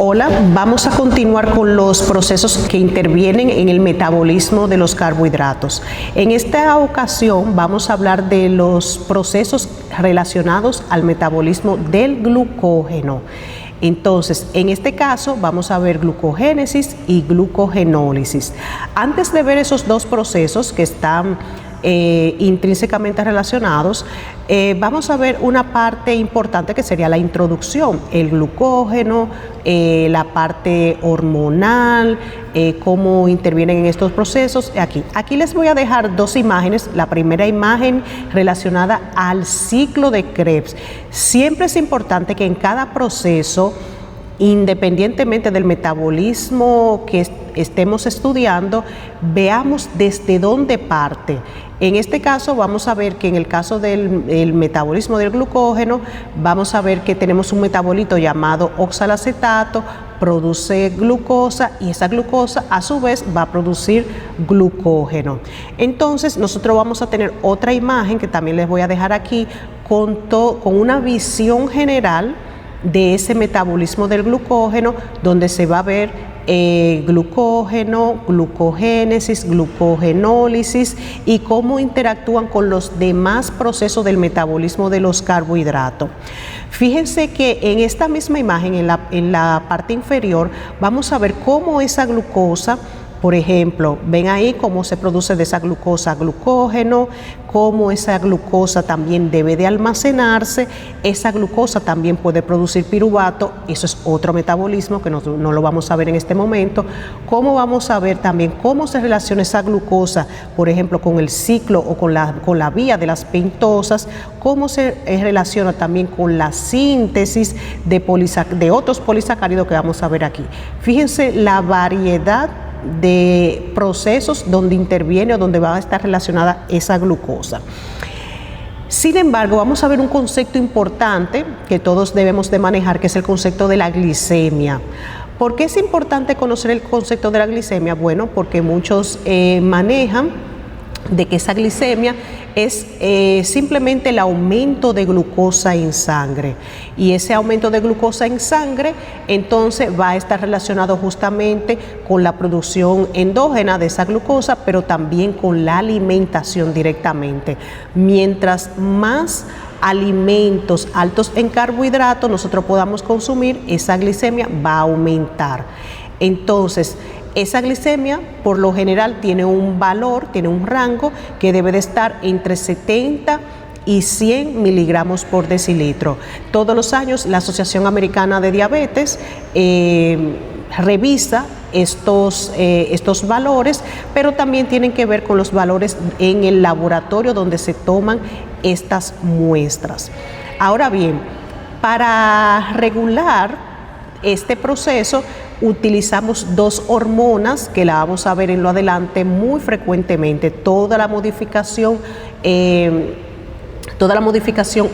Hola, vamos a continuar con los procesos que intervienen en el metabolismo de los carbohidratos. En esta ocasión vamos a hablar de los procesos relacionados al metabolismo del glucógeno. Entonces, en este caso vamos a ver glucogénesis y glucogenólisis. Antes de ver esos dos procesos que están intrínsecamente relacionados, vamos a ver una parte importante que sería la introducción, el glucógeno, la parte hormonal, cómo intervienen en estos procesos. Aquí les voy a dejar dos imágenes. La primera imagen relacionada al ciclo de Krebs. Siempre es importante que en cada proceso, independientemente del metabolismo que estemos estudiando, veamos desde dónde parte. En este caso vamos a ver que en el caso del metabolismo del glucógeno, vamos a ver que tenemos un metabolito llamado oxalacetato, produce glucosa y esa glucosa a su vez va a producir glucógeno. Entonces nosotros vamos a tener otra imagen que también les voy a dejar aquí con una visión general de ese metabolismo del glucógeno, donde se va a ver glucógeno, glucogénesis, glucogenólisis y cómo interactúan con los demás procesos del metabolismo de los carbohidratos. Fíjense que en esta misma imagen, en la parte inferior, vamos a ver cómo esa glucosa, por ejemplo, ven ahí cómo se produce de esa glucosa glucógeno, cómo esa glucosa también debe de almacenarse, esa glucosa también puede producir piruvato, eso es otro metabolismo que no lo vamos a ver en este momento. Cómo vamos a ver también cómo se relaciona esa glucosa, por ejemplo, con el ciclo o con la vía de las pentosas, cómo se relaciona también con la síntesis de otros polisacáridos que vamos a ver aquí. Fíjense la variedad de procesos donde interviene o donde va a estar relacionada esa glucosa. Sin embargo, vamos a ver un concepto importante que todos debemos de manejar, que es el concepto de la glicemia. ¿Por qué es importante conocer el concepto de la glicemia? Bueno, porque muchos manejan de que esa glicemia es simplemente el aumento de glucosa en sangre, y ese aumento de glucosa en sangre entonces va a estar relacionado justamente con la producción endógena de esa glucosa, pero también con la alimentación directamente. Mientras más alimentos altos en carbohidratos nosotros podamos consumir, esa glicemia va a aumentar. Entonces, esa glicemia por lo general tiene un valor, tiene un rango que debe de estar entre 70 y 100 miligramos por decilitro. Todos los años la Asociación Americana de Diabetes revisa estos valores, pero también tienen que ver con los valores en el laboratorio donde se toman estas muestras. Ahora bien, para regular este proceso utilizamos dos hormonas que la vamos a ver en lo adelante muy frecuentemente. Toda la modificación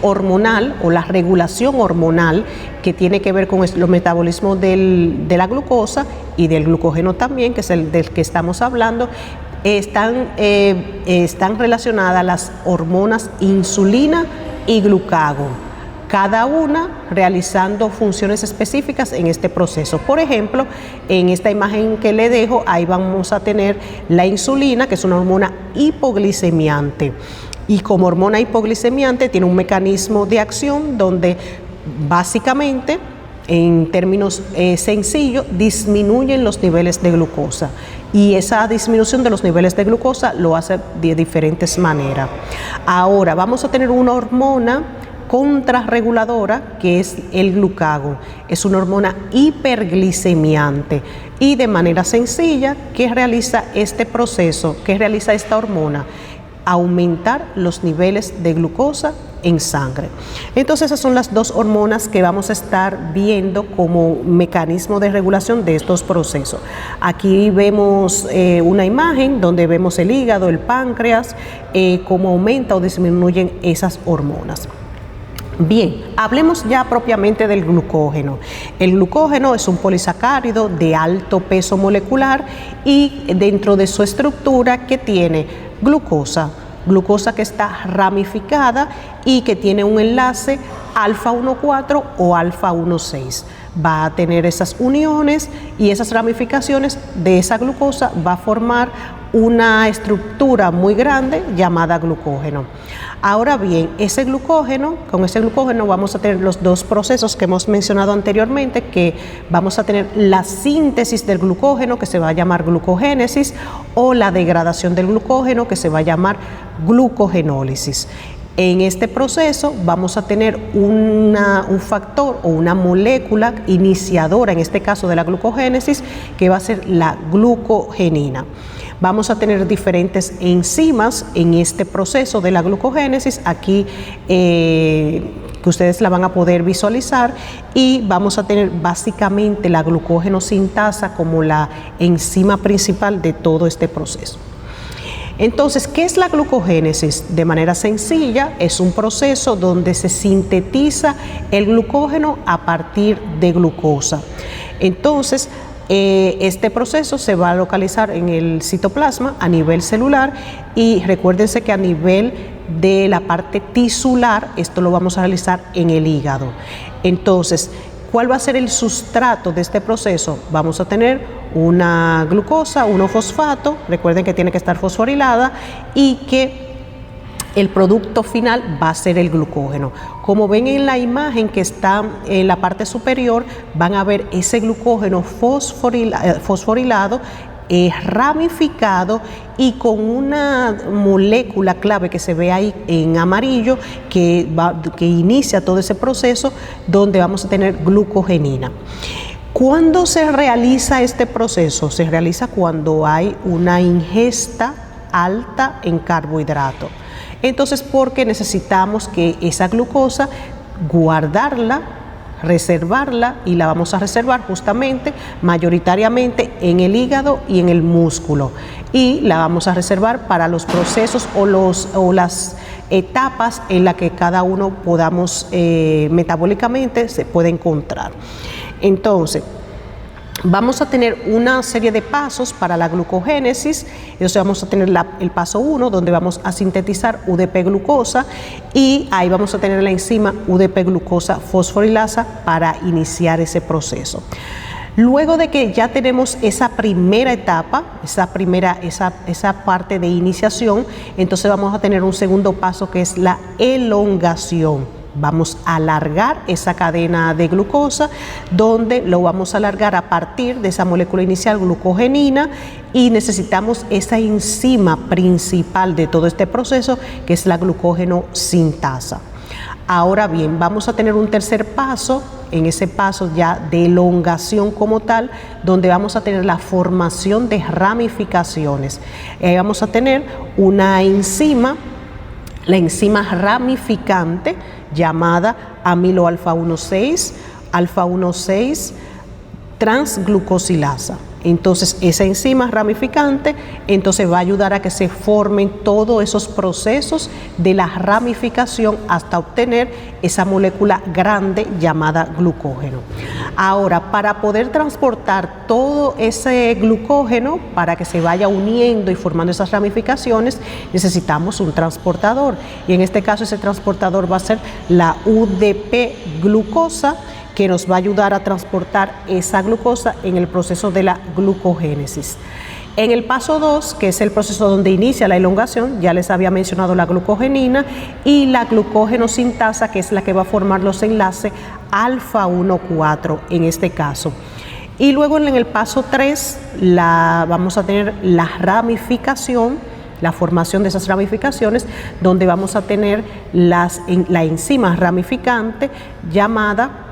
hormonal o la regulación hormonal que tiene que ver con los metabolismos de la glucosa y del glucógeno también, que es el del que estamos hablando, están relacionadas las hormonas insulina y glucagón, cada una realizando funciones específicas en este proceso. Por ejemplo, en esta imagen que le dejo, ahí vamos a tener la insulina, que es una hormona hipoglicemiante. Y como hormona hipoglicemiante tiene un mecanismo de acción donde básicamente, en términos sencillos, disminuyen los niveles de glucosa. Y esa disminución de los niveles de glucosa lo hace de diferentes maneras. Ahora vamos a tener una hormona contrarreguladora que es el glucagón. Es una hormona hiperglicemiante y de manera sencilla, ¿qué realiza este proceso? ¿Qué realiza esta hormona? Aumentar los niveles de glucosa en sangre. Entonces esas son las dos hormonas que vamos a estar viendo como mecanismo de regulación de estos procesos. Aquí vemos una imagen donde vemos el hígado, el páncreas, cómo aumenta o disminuyen esas hormonas. Bien, hablemos ya propiamente del glucógeno. El glucógeno es un polisacárido de alto peso molecular y dentro de su estructura que tiene glucosa que está ramificada y que tiene un enlace alfa 1,4 o alfa 1,6. va a tener esas uniones y esas ramificaciones de esa glucosa va a formar una estructura muy grande llamada glucógeno. Ahora bien, con ese glucógeno vamos a tener los dos procesos que hemos mencionado anteriormente, que vamos a tener la síntesis del glucógeno, que se va a llamar glucogénesis, o la degradación del glucógeno, que se va a llamar glucogenólisis. En este proceso vamos a tener un factor o una molécula iniciadora, en este caso de la glucogénesis, que va a ser la glucogenina. Vamos a tener diferentes enzimas en este proceso de la glucogénesis, aquí que ustedes la van a poder visualizar, y vamos a tener básicamente la glucógeno sintasa como la enzima principal de todo este proceso. Entonces, ¿qué es la glucogénesis? De manera sencilla, es un proceso donde se sintetiza el glucógeno a partir de glucosa. Entonces, este proceso se va a localizar en el citoplasma a nivel celular, y recuérdense que a nivel de la parte tisular, esto lo vamos a realizar en el hígado. Entonces, ¿cuál va a ser el sustrato de este proceso? Vamos a tener una glucosa, un fosfato, recuerden que tiene que estar fosforilada, y que el producto final va a ser el glucógeno. Como ven en la imagen que está en la parte superior, van a ver ese glucógeno fosforilado, ramificado y con una molécula clave que se ve ahí en amarillo que inicia todo ese proceso, donde vamos a tener glucogenina. ¿Cuándo se realiza este proceso? Se realiza cuando hay una ingesta alta en carbohidrato. Entonces, porque necesitamos que esa glucosa guardarla, reservarla, y la vamos a reservar justamente mayoritariamente en el hígado y en el músculo, y la vamos a reservar para los procesos o las etapas en las que cada uno podamos metabólicamente se puede encontrar. Entonces, vamos a tener una serie de pasos para la glucogénesis. Entonces vamos a tener el paso 1, donde vamos a sintetizar UDP-glucosa, y ahí vamos a tener la enzima UDP-glucosa fosforilasa para iniciar ese proceso. Luego de que ya tenemos esa primera etapa, esa parte de iniciación, entonces vamos a tener un segundo paso, que es la elongación. Vamos a alargar esa cadena de glucosa, donde lo vamos a alargar a partir de esa molécula inicial, glucogenina, y necesitamos esa enzima principal de todo este proceso, que es la glucógeno sintasa. Ahora bien, vamos a tener un tercer paso, en ese paso ya de elongación como tal, donde vamos a tener la formación de ramificaciones. Vamos a tener una enzima, la enzima ramificante, llamada amiloalfa-1,6, alfa-1,6 transglucosilasa. Entonces, esa enzima ramificante entonces va a ayudar a que se formen todos esos procesos de la ramificación hasta obtener esa molécula grande llamada glucógeno. Ahora, para poder transportar todo ese glucógeno, para que se vaya uniendo y formando esas ramificaciones, necesitamos un transportador. Y en este caso, ese transportador va a ser la UDP-glucosa, que nos va a ayudar a transportar esa glucosa en el proceso de la glucogénesis. En el paso 2, que es el proceso donde inicia la elongación, ya les había mencionado la glucogenina y la glucógeno sintasa, que es la que va a formar los enlaces alfa-1,4 en este caso. Y luego en el paso 3 vamos a tener la ramificación, la formación de esas ramificaciones, donde vamos a tener la enzima ramificante llamada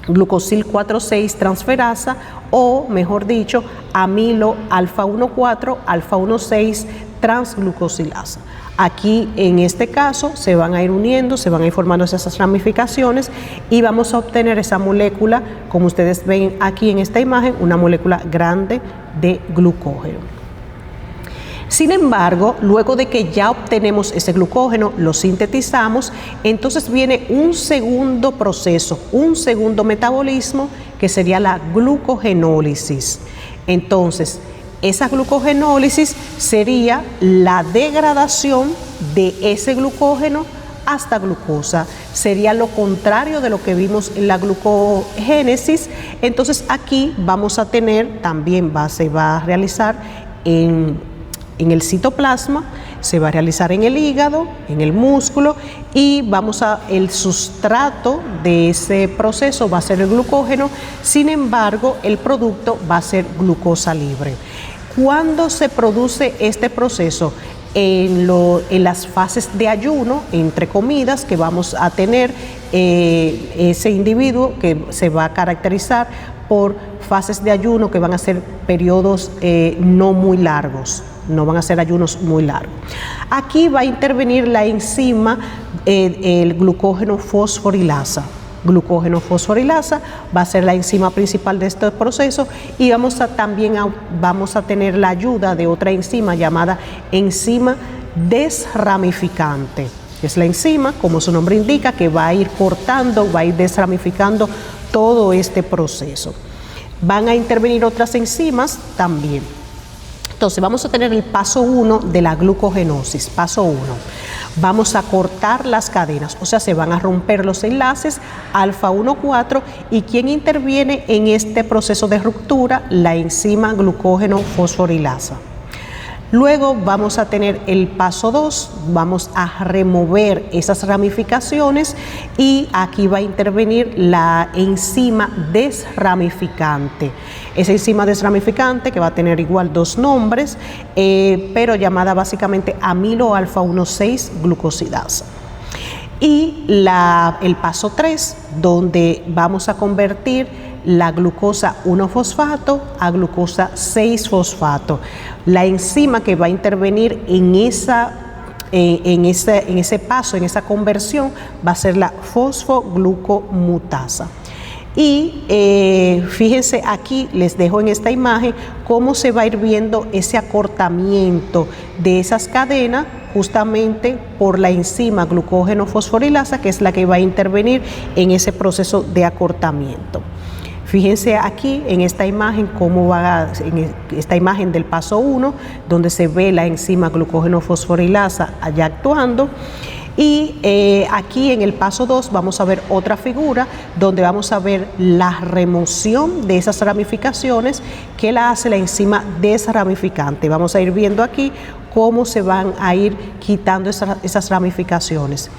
glucosil 4,6 transferasa, o mejor dicho, amilo alfa-1,4 alfa-1,6 transglucosilasa. Aquí en este caso se van a ir uniendo, se van a ir formando esas ramificaciones, y vamos a obtener esa molécula, como ustedes ven aquí en esta imagen, una molécula grande de glucógeno. Sin embargo, luego de que ya obtenemos ese glucógeno, lo sintetizamos, entonces viene un segundo proceso, un segundo metabolismo, que sería la glucogenólisis. Entonces, esa glucogenólisis sería la degradación de ese glucógeno hasta glucosa. Sería lo contrario de lo que vimos en la glucogénesis. Entonces aquí vamos a tener, también se va a realizar en el citoplasma, se va a realizar en el hígado, en el músculo, y el sustrato de ese proceso va a ser el glucógeno. Sin embargo, el producto va a ser glucosa libre. ¿Cuándo se produce este proceso? En las fases de ayuno, entre comidas, que vamos a tener ese individuo que se va a caracterizar por fases de ayuno que van a ser periodos no muy largos. No van a ser ayunos muy largos. Aquí va a intervenir la enzima, el glucógeno fosforilasa. Glucógeno fosforilasa va a ser la enzima principal de este proceso, y también vamos a tener la ayuda de otra enzima llamada enzima desramificante. Es la enzima, como su nombre indica, que va a ir cortando, va a ir desramificando todo este proceso. Van a intervenir otras enzimas también. Entonces vamos a tener el paso 1 de la glucogenosis. Paso 1. Vamos a cortar las cadenas, o sea, se van a romper los enlaces alfa 1,4, y ¿quién interviene en este proceso de ruptura? La enzima glucógeno fosforilasa. Luego vamos a tener el paso 2, vamos a remover esas ramificaciones, y aquí va a intervenir la enzima desramificante. Esa enzima desramificante, que va a tener igual dos nombres, pero llamada básicamente amilo alfa 1,6 glucosidasa. Y el paso 3, donde vamos a convertir la glucosa 1-fosfato a glucosa 6-fosfato. La enzima que va a intervenir en ese paso, en esa conversión, va a ser la fosfoglucomutasa. Y fíjense aquí, les dejo en esta imagen cómo se va a ir viendo ese acortamiento de esas cadenas, justamente por la enzima glucógeno fosforilasa, que es la que va a intervenir en ese proceso de acortamiento. Fíjense aquí en esta imagen en esta imagen del paso 1, donde se ve la enzima glucógeno fosforilasa allá actuando. Y aquí en el paso 2 vamos a ver otra figura donde vamos a ver la remoción de esas ramificaciones que la hace la enzima desramificante. Vamos a ir viendo aquí cómo se van a ir quitando esas ramificaciones.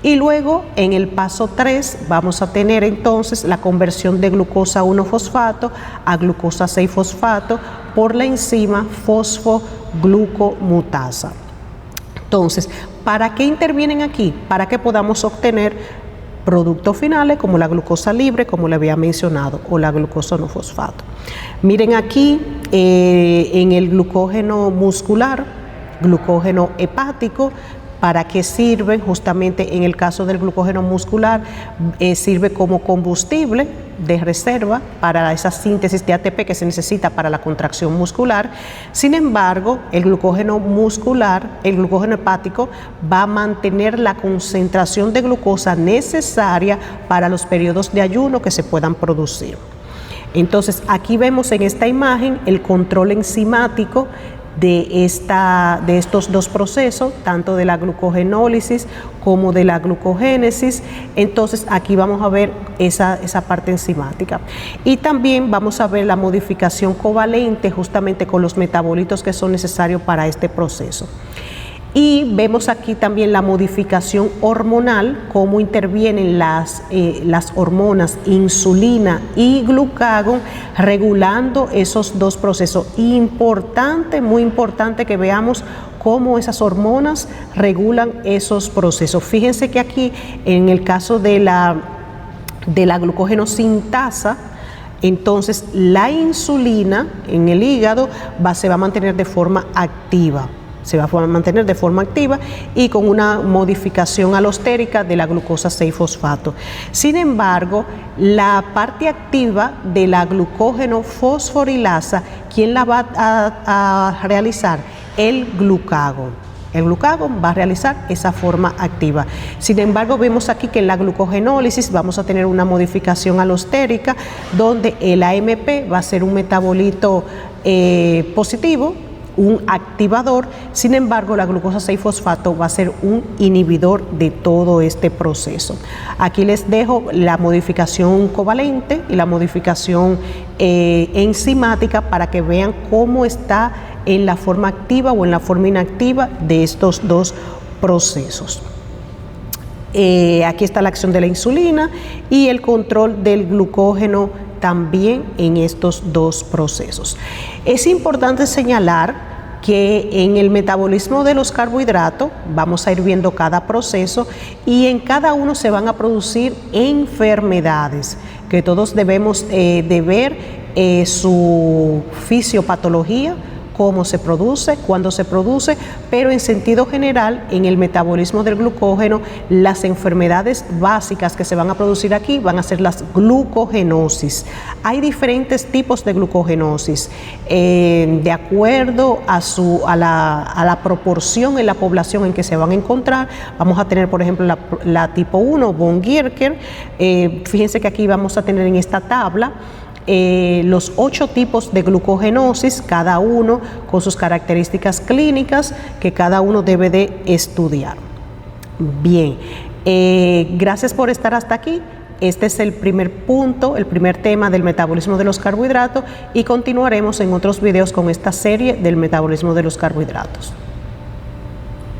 Y luego en el paso 3 vamos a tener entonces la conversión de glucosa 1-fosfato a glucosa 6-fosfato por la enzima fosfoglucomutasa. Entonces, ¿para qué intervienen aquí? Para que podamos obtener productos finales como la glucosa libre, como le había mencionado, o la glucosa no fosfato. Miren aquí en el glucógeno muscular, glucógeno hepático, ¿para qué sirven? Justamente en el caso del glucógeno muscular, sirve como combustible de reserva para esa síntesis de ATP que se necesita para la contracción muscular. Sin embargo, el glucógeno muscular, el glucógeno hepático, va a mantener la concentración de glucosa necesaria para los periodos de ayuno que se puedan producir. Entonces, aquí vemos en esta imagen el control enzimático de estos dos procesos, tanto de la glucogenólisis como de la glucogénesis. Entonces aquí vamos a ver esa parte enzimática, y también vamos a ver la modificación covalente justamente con los metabolitos que son necesarios para este proceso. Y vemos aquí también la modificación hormonal, cómo intervienen las hormonas insulina y glucagón regulando esos dos procesos. Importante, muy importante que veamos cómo esas hormonas regulan esos procesos. Fíjense que aquí en el caso de la glucógenosintasa, entonces la insulina en el hígado se va a mantener de forma activa. Se va a mantener de forma activa y con una modificación alostérica de la glucosa 6-fosfato. Sin embargo, la parte activa de la glucógeno fosforilasa, ¿quién la va a realizar? El glucagón. El glucagón va a realizar esa forma activa. Sin embargo, vemos aquí que en la glucogenólisis vamos a tener una modificación alostérica donde el AMP va a ser un metabolito positivo, un activador, sin embargo la glucosa 6-fosfato va a ser un inhibidor de todo este proceso. Aquí les dejo la modificación covalente y la modificación enzimática para que vean cómo está en la forma activa o en la forma inactiva de estos dos procesos. Aquí está la acción de la insulina y el control del glucógeno también en estos dos procesos. Es importante señalar que en el metabolismo de los carbohidratos vamos a ir viendo cada proceso y en cada uno se van a producir enfermedades que todos debemos de ver su fisiopatología, cómo se produce, cuándo se produce, pero en sentido general, en el metabolismo del glucógeno, las enfermedades básicas que se van a producir aquí van a ser las glucogenosis. Hay diferentes tipos de glucogenosis, de acuerdo a la proporción en la población en que se van a encontrar. Vamos a tener, por ejemplo, la tipo 1, von Gierker. Fíjense que aquí vamos a tener en esta tabla los 8 tipos de glucogenosis, cada uno con sus características clínicas que cada uno debe de estudiar. Bien, gracias por estar hasta aquí. Este es el primer punto, el primer tema del metabolismo de los carbohidratos y continuaremos en otros videos con esta serie del metabolismo de los carbohidratos.